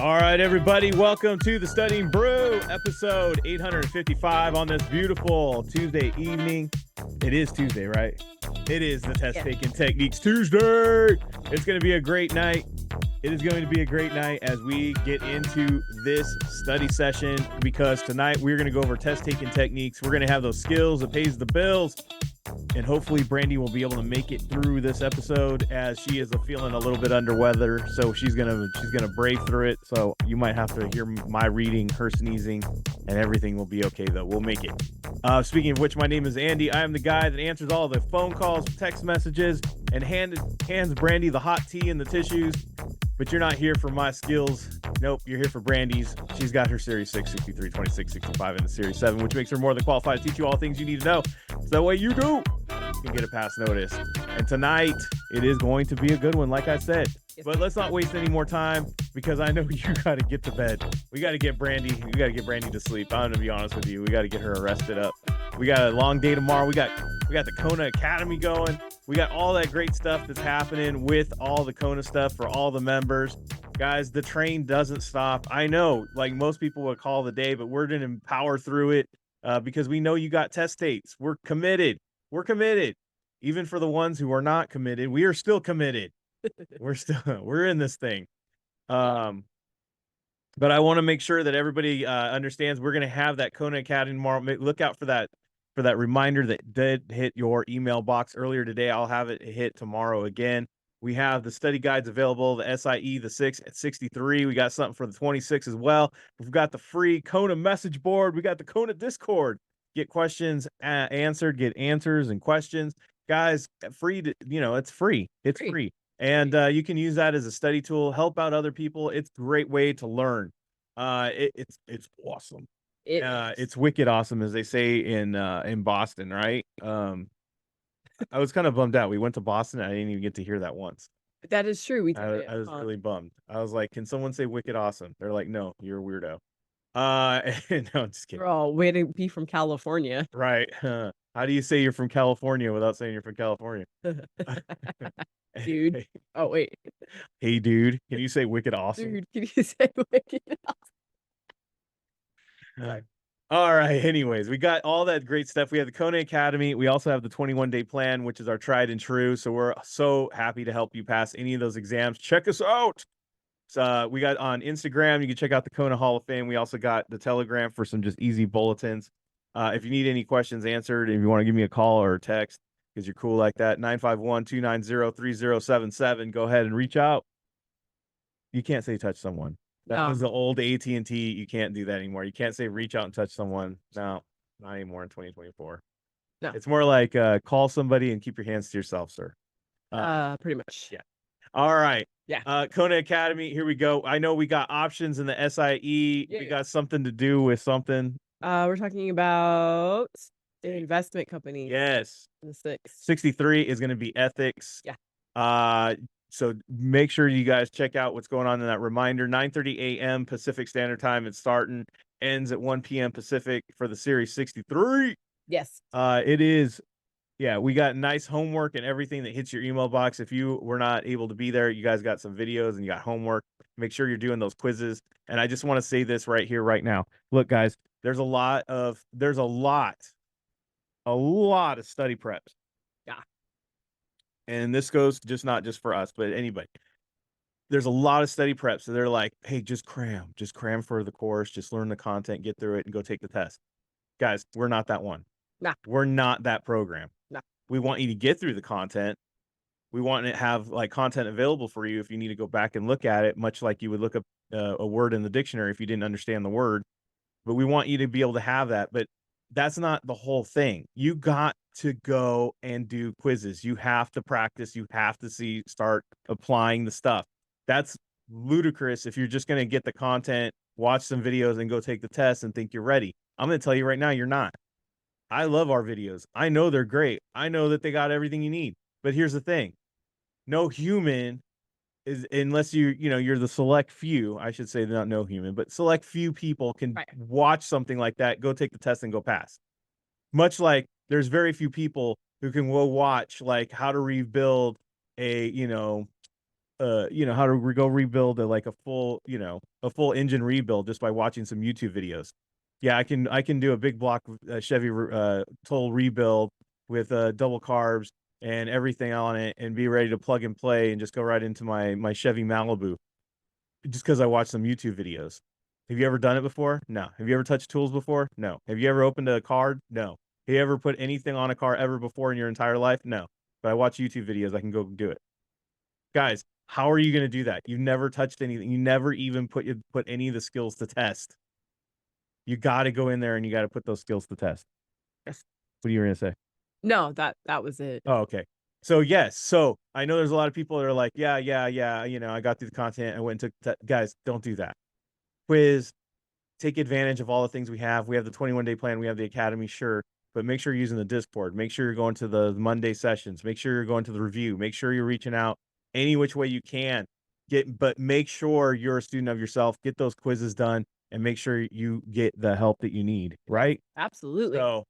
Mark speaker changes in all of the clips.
Speaker 1: All right, everybody, welcome to the Studying Brew, episode 855 on this beautiful Tuesday evening. It is Tuesday, right? It is the Test Taking Techniques Tuesday. It's going to be a great night. It is going to be a great night as we get into this study session, because tonight we're going to go over test taking techniques. We're going to have those skills that pays the bills. And hopefully Brandy will be able to make it through this episode, as she is feeling a little bit under weather. So she's gonna brave through it. So you might have to hear my reading, her sneezing, and everything will be okay though. We'll make it. Speaking of which, my name is Andy. I am the guy that answers all the phone calls, text messages, and hands Brandy the hot tea and the tissues. But you're not here for my skills. Nope, you're here for Brandy's. She's got her Series 6, 63, 26, 65, and the Series 7, which makes her more than qualified to teach you all things you need to know. So that way you can get a pass notice. And tonight, it is going to be a good one, like I said. But let's not waste any more time, because I know you got to get to bed. We got to get Brandy to sleep. I'm going to be honest with you. We got to get her rested up. We got a long day tomorrow. We got the Kona Academy going. We got all that great stuff that's happening with all the Kona stuff for all the members. Guys, the train doesn't stop. I know, like most people would call the day, but we're going to power through it because we know you got test dates. We're committed. Even for the ones who are not committed, we are still committed. We're in this thing. But I want to make sure that everybody understands we're going to have that Kona Academy tomorrow. Look out for that reminder that did hit your email box earlier today. I'll have it hit tomorrow again. We have the study guides available, the SIE, the 6 at 63. We got something for the 26 as well. We've got the free Kona message board. We got the Kona Discord. Get questions answered, get answers and questions. Guys, it's free. It's free. And you can use that as a study tool, help out other people. It's a great way to learn. It's awesome. It's wicked awesome, as they say in Boston, right? I was kind of bummed out. We went to Boston. I didn't even get to hear that once.
Speaker 2: That is true.
Speaker 1: I was really bummed. I was like, can someone say wicked awesome? They're like, no, you're a weirdo. No, I'm just kidding.
Speaker 2: We're all way to be from California.
Speaker 1: Right. How do you say you're from California without saying you're from California?
Speaker 2: Dude. Oh, wait.
Speaker 1: Hey, dude. Can you say wicked awesome?
Speaker 2: Dude, can you say wicked awesome?
Speaker 1: All right. Anyways, we got all that great stuff. We have the Kona Academy. We also have the 21-day plan, which is our tried and true. So we're so happy to help you pass any of those exams. Check us out. So we got on Instagram. You can check out the Kona Hall of Fame. We also got the Telegram for some just easy bulletins. If you need any questions answered, if you want to give me a call or a text, because you're cool like that, 951-290-3077. Go ahead and reach out. You can't say touch someone. That was the old AT&T. You can't do that anymore. You can't say reach out and touch someone. No, not anymore in 2024.
Speaker 2: No.
Speaker 1: It's more like call somebody and keep your hands to yourself, sir.
Speaker 2: Pretty much.
Speaker 1: Yeah. All right.
Speaker 2: Yeah.
Speaker 1: Kona Academy, here we go. I know we got options in the SIE. We got something to do with something.
Speaker 2: We're talking about an investment company.
Speaker 1: Yes.
Speaker 2: The 6.
Speaker 1: 63 is going to be ethics.
Speaker 2: Yeah.
Speaker 1: So make sure you guys check out what's going on in that reminder. 9:30 a.m. Pacific Standard Time. It's starting. Ends at 1 p.m. Pacific for the Series 63.
Speaker 2: Yes.
Speaker 1: It is. Yeah, we got nice homework and everything that hits your email box. If you were not able to be there, you guys got some videos and you got homework. Make sure you're doing those quizzes. And I just want to say this right here, right now. Look, guys, there's a lot of study preps.
Speaker 2: Yeah.
Speaker 1: And this goes not just for us, but anybody. There's a lot of study preps. So they're like, hey, just cram for the course, just learn the content, get through it, and go take the test. Guys, we're not that one.
Speaker 2: Nah.
Speaker 1: We're not that program.
Speaker 2: Nah.
Speaker 1: We want you to get through the content. We want to have like content available for you if you need to go back and look at it, much like you would look up a word in the dictionary if you didn't understand the word. But we want you to be able to have that. But that's not the whole thing. You got to go and do quizzes. You have to practice. You have to start applying the stuff. That's ludicrous if you're just going to get the content, watch some videos, and go take the test and think you're ready. I'm going to tell you right now, you're not. I love our videos. I know they're great. I know that they got everything you need. But here's the thing. No human is, unless you're the select few, I should say, not no human, but select few people can watch something like that, go take the test and go pass. Much like there's very few people who can go watch like how to rebuild a how to go rebuild like a full, a full engine rebuild just by watching some YouTube videos. Yeah, I can do a big block Chevy total rebuild with double carbs and everything on it and be ready to plug and play and just go right into my Chevy Malibu just because I watched some YouTube videos. Have you ever done it before? No. Have you ever touched tools before? No. Have you ever opened a card? No. Have you ever put anything on a car ever before in your entire life? No. But I watch YouTube videos. I can go do it. Guys, how are you going to do that? You've never touched anything. You never even put any of the skills to test. You got to go in there and you got to put those skills to test.
Speaker 2: Yes.
Speaker 1: What are you going to say?
Speaker 2: No, that was it.
Speaker 1: Oh, okay. So yes, so I know there's a lot of people that are like, yeah, I got through the content. I went and took guys, don't do that. Quiz, take advantage of all the things we have. We have the 21-day plan. We have the academy, sure, but make sure you're using the Discord. Make sure you're going to the Monday sessions. Make sure you're going to the review. Make sure you're reaching out any which way you can. But make sure you're a student of yourself. Get those quizzes done and make sure you get the help that you need, right?
Speaker 2: Absolutely.
Speaker 1: So,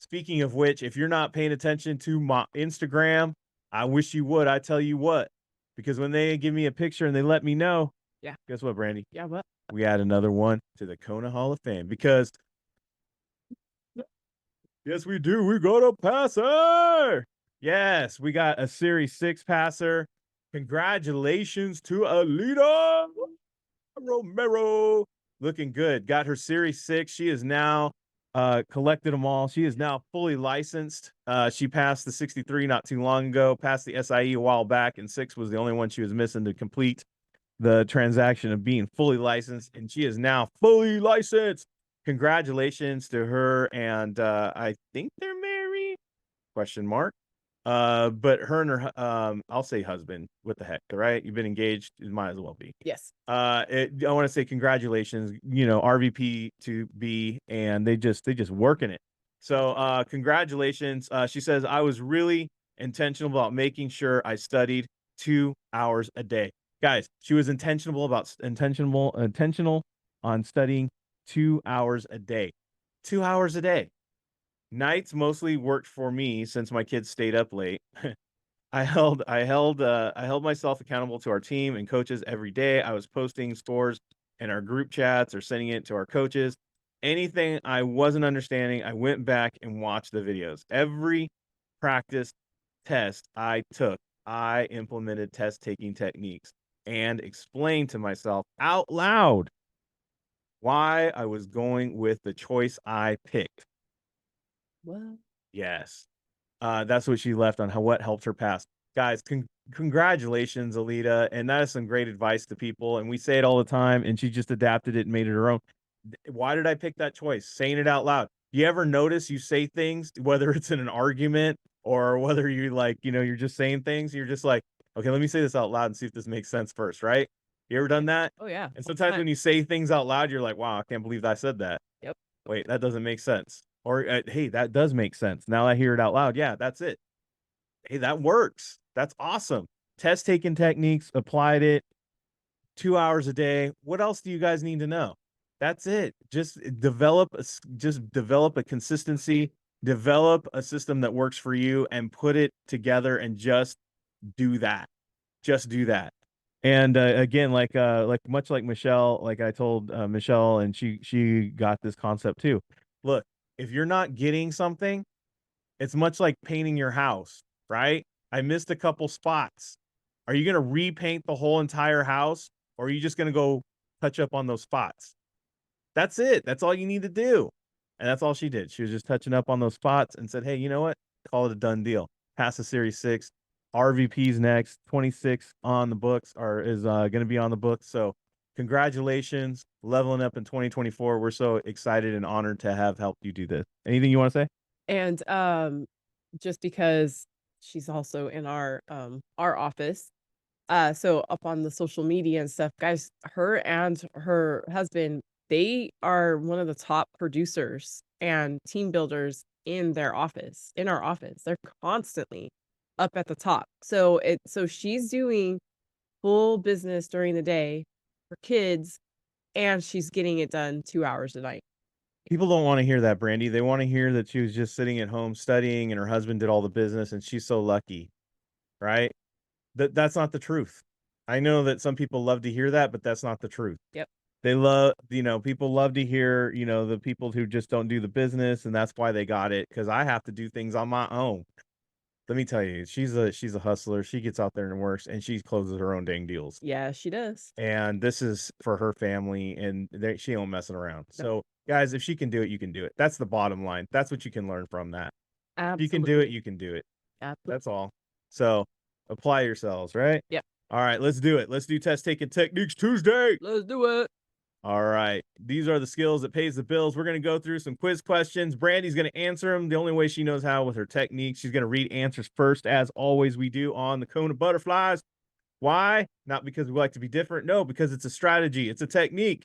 Speaker 1: speaking of which, if you're not paying attention to my Instagram, I wish you would. I tell you what, because when they give me a picture and they let me know,
Speaker 2: yeah,
Speaker 1: guess what, Brandy?
Speaker 2: Yeah, what?
Speaker 1: We add another one to the Kona Hall of Fame because, yes, we do. We got a passer. Yes, we got a Series 6 passer. Congratulations to Alita Romero. Looking good. Got her Series 6. She is now collected them all. She is now fully licensed. She passed the 63 not too long ago, passed the SIE a while back, and 6 was the only one she was missing to complete the transaction of being fully licensed, and she is now fully licensed. Congratulations to her, and I think they're married? Question mark. But her and her I'll say husband. What the heck, right? You've been engaged, it might as well be.
Speaker 2: Yes.
Speaker 1: I want to say congratulations, RVP to B, and they just working it. So congratulations. She says I was really intentional about making sure I studied 2 hours a day. Guys, she was intentional on studying 2 hours a day. 2 hours a day. Nights mostly worked for me since my kids stayed up late. I held myself accountable to our team and coaches every day. I was posting scores in our group chats or sending it to our coaches. Anything I wasn't understanding, I went back and watched the videos. Every practice test I took, I implemented test taking techniques and explained to myself out loud why I was going with the choice I picked.
Speaker 2: What?
Speaker 1: Yes. That's what she left on what helped her pass. Guys, congratulations, Alita. And that is some great advice to people. And we say it all the time, and she just adapted it and made it her own. Why did I pick that choice? Saying it out loud. You ever notice you say things, whether it's in an argument or whether you you're just saying things, you're just like, okay, let me say this out loud and see if this makes sense first, right? You ever done that?
Speaker 2: Oh yeah.
Speaker 1: And sometimes when you say things out loud, you're like, wow, I can't believe I said that.
Speaker 2: Yep.
Speaker 1: Wait, that doesn't make sense. Or, hey, that does make sense. Now I hear it out loud. Yeah, that's it. Hey, that works. That's awesome. Test taking techniques, applied it 2 hours a day. What else do you guys need to know? That's it. Just develop a consistency, develop a system that works for you and put it together and just do that. Just do that. And again, like much like Michelle, like I told Michelle, and she got this concept too. Look, if you're not getting something, it's much like painting your house, right? I missed a couple spots. Are you going to repaint the whole entire house, or are you just going to go touch up on those spots? That's it. That's all you need to do. And that's all she did. She was just touching up on those spots and said, hey, you know what? Call it a done deal. Pass the Series 6. RVP's next. 26 on the books is going to be on the books. So congratulations, leveling up in 2024. We're so excited and honored to have helped you do this. Anything you want to say?
Speaker 2: And just because she's also in our office, so up on the social media and stuff, guys, her and her husband, they are one of the top producers and team builders in our office. They're constantly up at the top. So she's doing full business during the day for kids, and she's getting it done 2 hours a night.
Speaker 1: People don't want to hear that, Brandy. They want to hear that she was just sitting at home studying and her husband did all the business and she's so lucky, right? That's not the truth. I know that some people love to hear that, but that's not the truth.
Speaker 2: Yep.
Speaker 1: They love, people love to hear, the people who just don't do the business, and that's why they got it. Because I have to do things on my own. Let me tell you, she's a hustler. She gets out there and works, and she closes her own dang deals.
Speaker 2: Yeah, she does.
Speaker 1: And this is for her family, and she ain't messing around.
Speaker 2: No.
Speaker 1: So, guys, if she can do it, you can do it. That's the bottom line. That's what you can learn from that. If you can do it,
Speaker 2: Absolutely.
Speaker 1: you can do it.
Speaker 2: Absolutely.
Speaker 1: That's all. So, apply yourselves, right?
Speaker 2: Yep.
Speaker 1: All right, let's do it. Let's do Test Taking Techniques Tuesday.
Speaker 2: Let's do it.
Speaker 1: All right. These are the skills that pays the bills. We're going to go through some quiz questions. Brandy's going to answer them the only way she knows how, with her technique. She's going to read answers first, as always we do on the KonaButterflyz. Why? Not because we like to be different. No, because it's a strategy. It's a technique.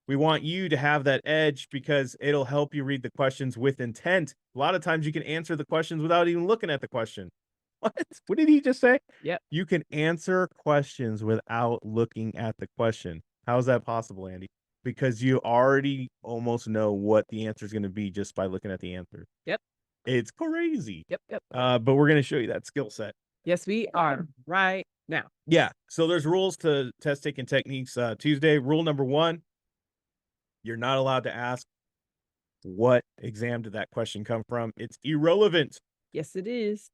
Speaker 1: We want you to have that edge because it'll help you read the questions with intent. A lot of times you can answer the questions without even looking at the question. What? What did he just say?
Speaker 2: Yep.
Speaker 1: You can answer questions without looking at the question. How is that possible, Andy? Because you already almost know what the answer is going to be just by looking at the answer.
Speaker 2: Yep.
Speaker 1: It's crazy.
Speaker 2: Yep.
Speaker 1: But we're going to show you that skill set.
Speaker 2: Yes, we are right now.
Speaker 1: Yeah. So there's rules to Test Taking Techniques Tuesday. Rule number 1, you're not allowed to ask, what exam did that question come from? It's irrelevant.
Speaker 2: Yes, it is.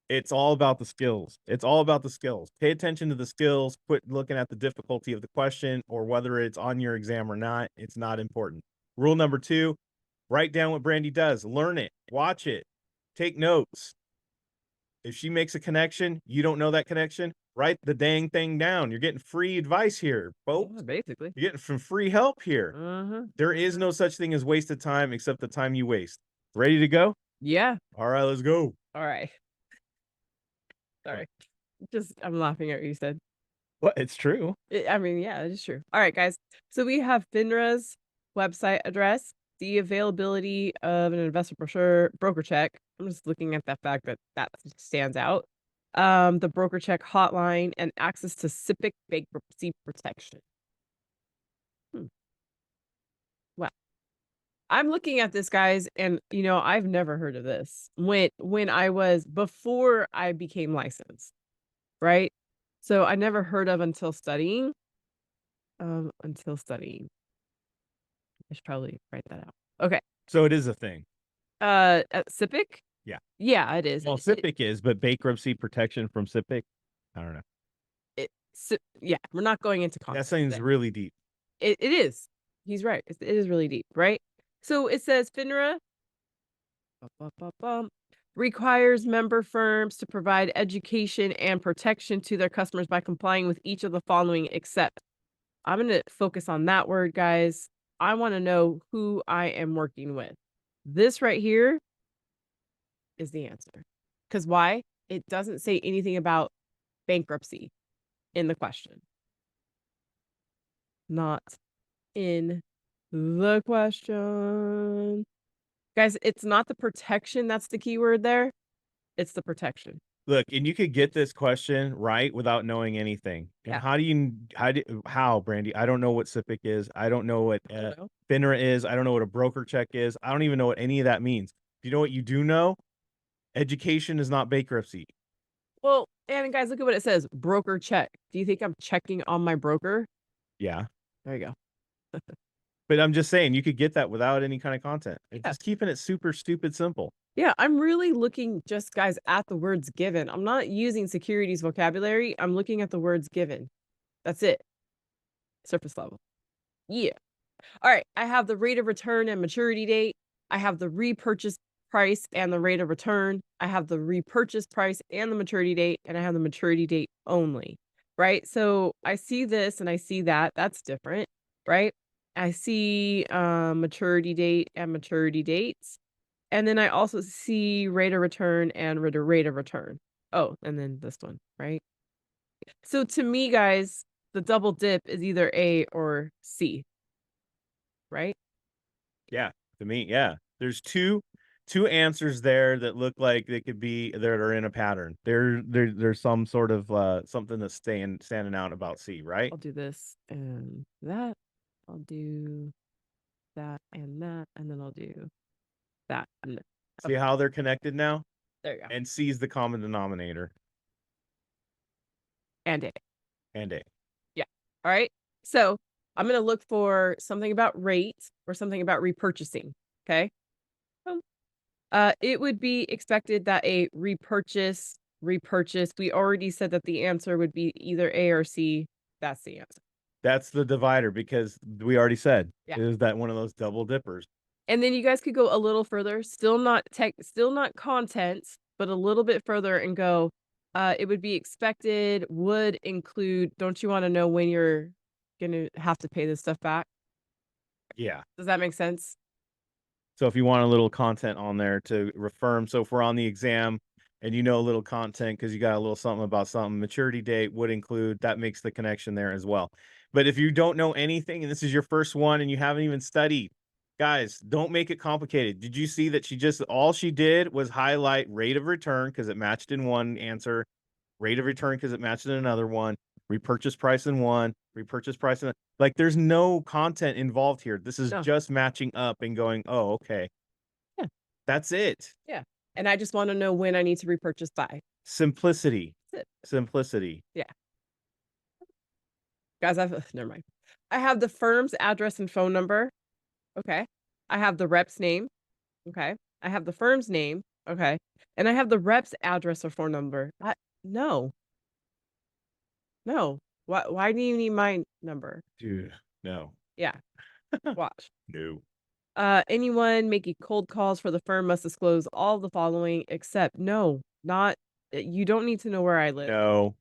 Speaker 1: It's all about the skills. It's all about the skills. Pay attention to the skills. Quit looking at the difficulty of the question or whether it's on your exam or not. It's not important. Rule number 2, write down what Brandy does. Learn it. Watch it. Take notes. If she makes a connection, you don't know that connection, write the dang thing down. You're getting free advice here, folks.
Speaker 2: Yeah, basically.
Speaker 1: You're getting some free help here.
Speaker 2: Uh-huh.
Speaker 1: There is no such thing as wasted time except the time you waste. Ready to go?
Speaker 2: Yeah.
Speaker 1: All right, let's go.
Speaker 2: All right. Sorry. I'm laughing at what you said.
Speaker 1: Well, it's true.
Speaker 2: I mean, yeah, it is true. All right, guys. So we have FINRA's website address, the availability of an investor brochure, broker check. I'm just looking at that fact that stands out. The broker check hotline and access to SIPC bankruptcy protection. Wow. I'm looking at this, guys, and I've never heard of this before I became licensed, right? So I never heard of until studying. I should probably write that out. Okay.
Speaker 1: So it is a thing.
Speaker 2: SIPC?
Speaker 1: Yeah.
Speaker 2: Yeah, it is.
Speaker 1: Well, SIPC is, but bankruptcy protection from SIPC, I don't know.
Speaker 2: Yeah, we're not going into
Speaker 1: That
Speaker 2: context
Speaker 1: seems
Speaker 2: today.
Speaker 1: really deep.
Speaker 2: It is. He's right. It is really deep, right? So it says FINRA requires member firms to provide education and protection to their customers by complying with each of the following except. I'm going to focus on that word, guys. I want to know who I am working with. This right here is the answer. Because why? It doesn't say anything about bankruptcy in the question. Not in the question. Guys, it's not the protection that's the key word there. It's the protection.
Speaker 1: Look, and you could get this question right without knowing anything. And
Speaker 2: Yeah.
Speaker 1: how, Brandy? I don't know what SIPC is. I don't know what FINRA is. I don't know what a broker check is. I don't even know what any of that means. You know what you do know? Education is not bankruptcy.
Speaker 2: Well, and guys, look at what it says. Broker check. Do you think I'm checking on my broker?
Speaker 1: Yeah.
Speaker 2: There you go.
Speaker 1: But I'm just saying, you could get that without any kind of content. It's just keeping it super stupid simple.
Speaker 2: Yeah, I'm really looking just, guys, at the words given. I'm not using securities vocabulary. I'm looking at the words given. That's it. Surface level. Yeah. All right. I have the rate of return and maturity date. I have the repurchase price and the rate of return. I have the repurchase price and the maturity date, and I have the maturity date only. Right. So I see this and I see that. That's different. Right. I see maturity date and maturity dates. And then I also see rate of return and rate of return. Oh, and then this one, right? So to me, guys, the double dip is either A or C. Right?
Speaker 1: Yeah, to me, yeah. There's two answers there that look like they could be that are in a pattern. There's some sort of something that's standing out about C, right?
Speaker 2: I'll do this and that. I'll do that and that, and then I'll do that. And
Speaker 1: See how they're connected now?
Speaker 2: there you go.
Speaker 1: And C is the common denominator.
Speaker 2: And A.
Speaker 1: And A.
Speaker 2: Yeah. All right. So I'm going to look for something about rate or something about repurchasing. Okay. Boom. It would be expected that a repurchase. We already said that the answer would be either A or C. That's the answer.
Speaker 1: That's the divider because we already said
Speaker 2: Yeah.
Speaker 1: is that one of those double dippers.
Speaker 2: And then you guys could go a little further, still not content, but a little bit further and go, it would be expected, would include, don't you want to know when you're gonna have to pay this stuff back?
Speaker 1: Yeah.
Speaker 2: Does that make sense?
Speaker 1: So if you want a little content on there to affirm, so if we're on the exam and you know a little content because you got a little something about something, maturity date would include, that makes the connection there as well. But if you don't know anything and this is your first one and you haven't even studied, guys, don't make it complicated. Did you see that all she did was highlight rate of return because it matched in one answer, rate of return because it matched in another one, repurchase price in one, repurchase price in like there's no content involved here. This is
Speaker 2: No.
Speaker 1: just matching up and going, oh, okay.
Speaker 2: Yeah.
Speaker 1: That's it.
Speaker 2: Yeah. And I just want to know when I need to repurchase by.
Speaker 1: Simplicity.
Speaker 2: That's it.
Speaker 1: Simplicity.
Speaker 2: Yeah. Guys, never mind. I have the firm's address and phone number. Okay. I have the rep's name. Okay. I have the firm's name. Okay. And I have the rep's address or phone number. No. No. Why do you need my number?
Speaker 1: Dude, no.
Speaker 2: Yeah. Watch.
Speaker 1: No.
Speaker 2: Anyone making cold calls for the firm must disclose all the following except no, not you don't need to know where I live.
Speaker 1: No.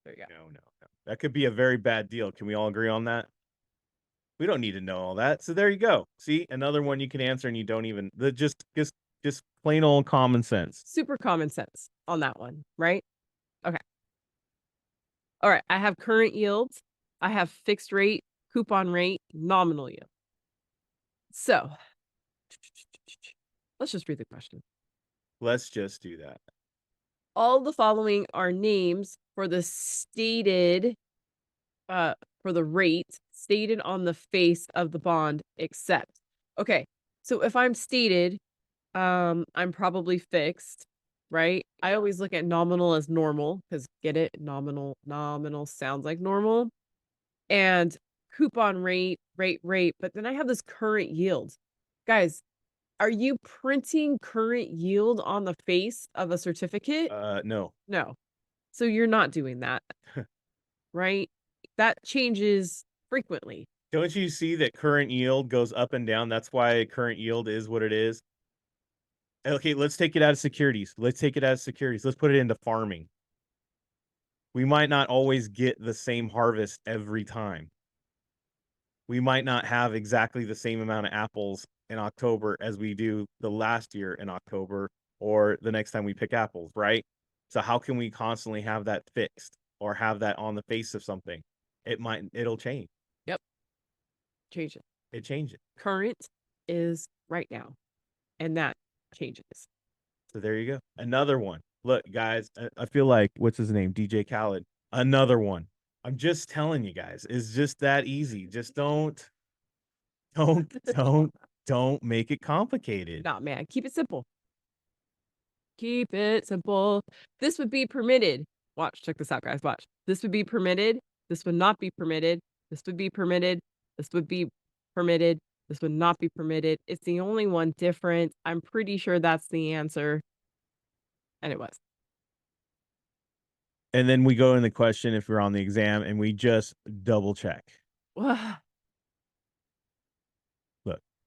Speaker 2: There you go.
Speaker 1: No. That could be a very bad deal. Can we all agree on that? We don't need to know all that. So there you go. See, another one you can answer and you don't even just plain old common sense.
Speaker 2: Super common sense on that one, right? Okay. All right. I have current yields. I have fixed rate, coupon rate, nominal yield. So let's just read the question.
Speaker 1: Let's just do that.
Speaker 2: All the following are names for the stated for the rate stated on the face of the bond except. Okay. So if I'm stated, I'm probably fixed, right? I always look at nominal as normal because get it? Nominal sounds like normal. And coupon rate, but then I have this current yield. Guys, are you printing current yield on the face of a certificate?
Speaker 1: No.
Speaker 2: No. So you're not doing that. Right? That changes frequently.
Speaker 1: Don't you see that current yield goes up and down? That's why current yield is what it is. Okay, let's take it out of securities. Let's put it into farming. We might not always get the same harvest every time. We might not have exactly the same amount of apples in October as we do the last year in October or the next time we pick apples, right? So how can we constantly have that fixed or have that on the face of something? It'll change.
Speaker 2: Yep. Change it.
Speaker 1: It changes.
Speaker 2: Current is right now. And that changes.
Speaker 1: So there you go. Another one. Look, guys, I feel like, what's his name? DJ Khaled. Another one. I'm just telling you guys, it's just that easy. Just don't make it complicated.
Speaker 2: Nah, man. Keep it simple. Keep it simple. This would be permitted. Watch, check this out, guys. Watch. This would be permitted. This would not be permitted. This would be permitted. This would be permitted. This would not be permitted. It's the only one different. I'm pretty sure that's the answer. And it was.
Speaker 1: And then we go in the question if we're on the exam and we just double check. Look,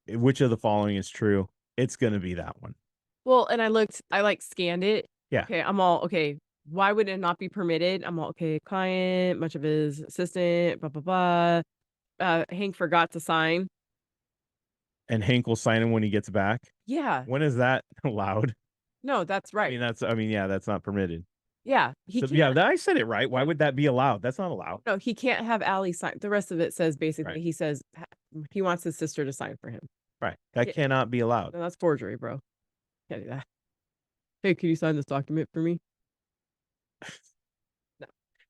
Speaker 1: which of the following is true? It's going to be that one.
Speaker 2: Well, and I scanned it.
Speaker 1: Yeah.
Speaker 2: Okay, I'm all, okay, why would it not be permitted? I'm all, okay, client, much of his assistant, blah, blah, blah. Hank forgot to sign.
Speaker 1: And Hank will sign him when he gets back?
Speaker 2: Yeah.
Speaker 1: When is that allowed?
Speaker 2: No, that's right.
Speaker 1: Yeah, that's not permitted.
Speaker 2: Yeah.
Speaker 1: I said it right. Why would that be allowed? That's not allowed.
Speaker 2: No, he can't have Allie sign. The rest of it says basically,
Speaker 1: Right.
Speaker 2: he says he wants his sister to sign for him.
Speaker 1: Right. That cannot be allowed.
Speaker 2: No, that's forgery, bro. Can't do that. Hey, can you sign this document for me? No.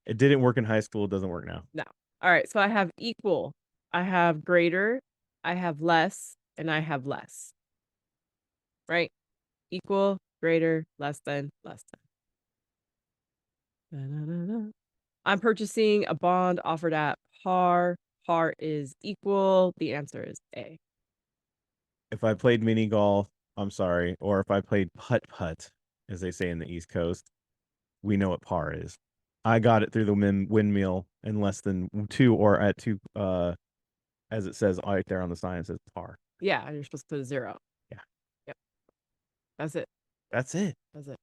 Speaker 1: It didn't work in high school. It doesn't work now.
Speaker 2: No. All right. So I have equal, I have greater, I have less, and I have less. Right? Equal, greater, less than, less than. Da, da, da, da. I'm purchasing a bond offered at par. Par is equal. The answer is A.
Speaker 1: If I played mini golf, I'm sorry, or if I played putt-putt, as they say in the East Coast, we know what par is. I got it through the windmill in less than 2 or at 2, as it says right there on the sign, it says par.
Speaker 2: Yeah, and you're supposed to put a 0.
Speaker 1: Yeah.
Speaker 2: Yep. That's it.
Speaker 1: That's it.
Speaker 2: That's it.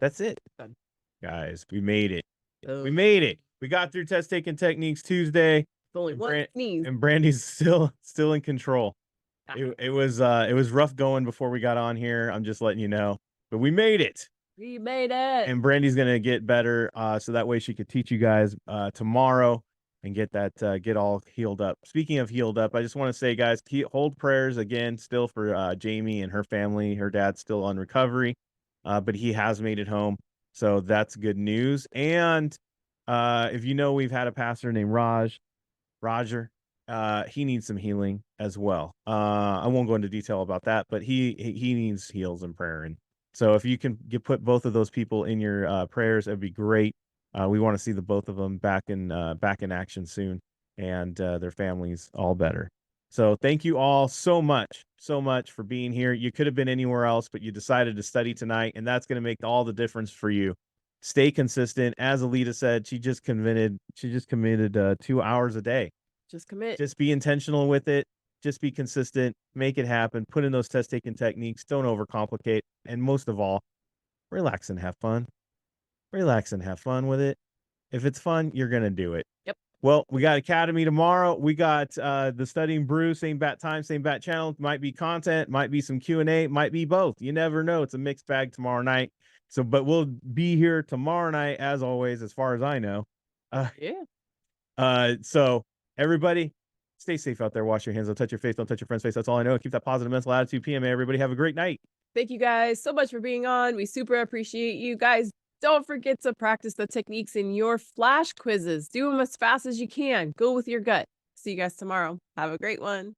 Speaker 1: That's it.
Speaker 2: Done.
Speaker 1: Guys, we made it. We
Speaker 2: Boom.
Speaker 1: made it. We got through test taking techniques Tuesday.
Speaker 2: It's only
Speaker 1: And
Speaker 2: one sneeze.
Speaker 1: and Brandy's still in control.
Speaker 2: Ah.
Speaker 1: It was rough going before we got on here. I'm just letting you know. But we made it.
Speaker 2: We made it.
Speaker 1: And Brandy's gonna get better, so that way she could teach you guys tomorrow and get that get all healed up. Speaking of healed up, I just want to say, guys, hold prayers again still for Jamie and her family. Her dad's still on recovery, but he has made it home, so that's good news. And if you know, we've had a pastor named Roger. He needs some healing as well. I won't go into detail about that, but he needs heals and prayer. And so if you can put both of those people in your prayers, that'd be great. We want to see the both of them back in action soon, and their families all better. So thank you all so much for being here. You could have been anywhere else, but you decided to study tonight, and that's going to make all the difference for you. Stay consistent. As Alita said, she just committed 2 hours a day.
Speaker 2: Just commit.
Speaker 1: Just be intentional with it. Just be consistent. Make it happen. Put in those test taking techniques. Don't overcomplicate. And most of all, relax and have fun. Relax and have fun with it. If it's fun, you're going to do it.
Speaker 2: Yep.
Speaker 1: Well, we got Academy tomorrow. We got the Studying Brew, same bat time, same bat channel. Might be content, might be some Q&A, might be both. You never know. It's a mixed bag tomorrow night. So, but we'll be here tomorrow night, as always, as far as I know.
Speaker 2: Yeah.
Speaker 1: So everybody, stay safe out there. Wash your hands. Don't touch your face. Don't touch your friend's face. That's all I know. Keep that positive mental attitude. PMA. Everybody have a great night.
Speaker 2: Thank you guys so much for being on. We super appreciate you guys. Don't forget to practice the techniques in your flash quizzes. Do them as fast as you can. Go with your gut. See you guys tomorrow. Have a great one.